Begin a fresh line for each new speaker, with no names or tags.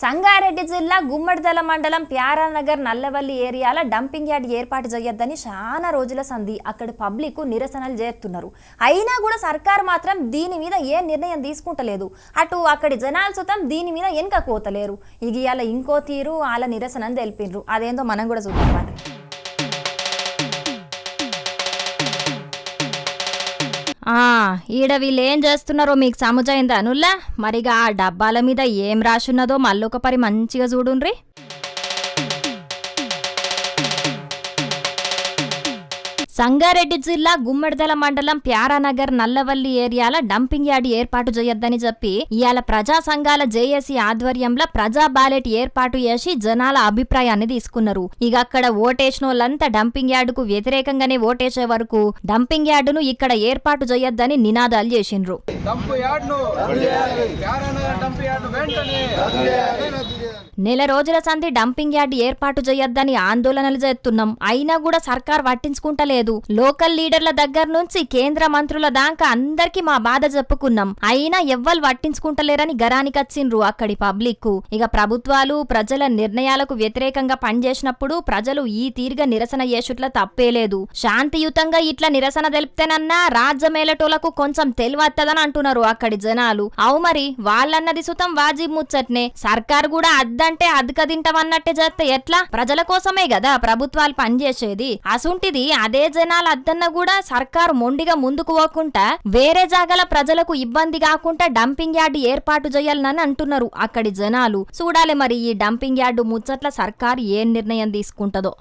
సంగారెడ్డి జిల్లా గుమ్మడిదల మండలం Pyaranagar Nallavalli ఏరియాల dumping yard ఏర్పాటు చేయొద్దని చాలా రోజుల సంధి అక్కడి పబ్లిక్ నిరసనలు చేస్తున్నారు. అయినా కూడా సర్కారు మాత్రం దీని మీద ఏ నిర్ణయం తీసుకుంటలేదు. అటు అక్కడి జనాలు సుతం దీని మీద వెనక కోతలేరు. ఇవాళ ఇంకో తీరు వాళ్ళ నిరసనని తెలిపిండ్రు. అదేందో మనం కూడా చూద్దాం. ఈడ వీళ్ళు ఏం చేస్తున్నారో మీకు సముజైందా అనుల్లా? మరిగా ఆ డబ్బాల మీద ఏం రాసున్నదో మళ్ళొక పరి మంచిగా చూడుండ్రి. సంగారెడ్డి జిల్లా గుమ్మడిదల మండలం ప్యారానగర్ నల్లవల్లి ఏరియాల డంపింగ్ యార్డ్ ఏర్పాటు చేయొద్దని చెప్పి ఇవాళ ప్రజా సంఘాల జేఏసీ ఆధ్వర్యంలో ప్రజా బ్యాలెట్ ఏర్పాటు చేసి జనాల అభిప్రాయాన్ని తీసుకున్నారు. ఇక అక్కడ ఓటేసిన వాళ్ళంతా డంపింగ్ యార్డ్ కు వ్యతిరేకంగానే ఓటేసే వరకు డంపింగ్ యార్డును ఇక్కడ ఏర్పాటు చేయొద్దని నినాదాలు చేసిండ్రు. నెల రోజుల సంధి డంపింగ్ యార్డ్ ఏర్పాటు చేయొద్దని ఆందోళనలు చేస్తున్నాం. అయినా కూడా సర్కార్ పట్టించుకుంటలేదు. లోకల్ లీడర్ల దగ్గర నుంచి కేంద్ర మంత్రుల దాకా అందరికి మా బాధ చెప్పుకున్నాం. అయినా ఎవ్వరు పట్టించుకుంటలేరని గరానికచ్చిండ్రు అక్కడి పబ్లిక్. ఇక ప్రభుత్వాలు ప్రజల నిర్ణయాలకు వ్యతిరేకంగా పనిచేసినప్పుడు ప్రజలు ఈ తీరుగా నిరసన చేసుట్ల తప్పేలేదు. శాంతియుతంగా ఇట్లా నిరసన తెలిపితేనన్నా రాజ్యమేలటోలకు కొంచెం తెలివత్తదని అంటున్నారు అక్కడి జనాలు. అవు మరి వాళ్ళన్నది సుతం వాజీబ్ ముచ్చట్నే. సర్కారు కూడా అద్దంటే అద్దక తింటామన్నట్టే చేస్తే ఎట్లా? ప్రజల కోసమే కదా ప్రభుత్వాలు పనిచేసేది. అసుంటిది అదే జనాలు అద్దన్న కూడా సర్కారు మొండిగా ముందుకు పోకుండా వేరే జాగాల ప్రజలకు ఇబ్బంది కాకుండా డంపింగ్ యార్డు ఏర్పాటు చేయాలని అంటున్నారు అక్కడి జనాలు. చూడాలి మరి ఈ డంపింగ్ యార్డు ముచ్చట్ల సర్కారు ఏం నిర్ణయం తీసుకుంటదో.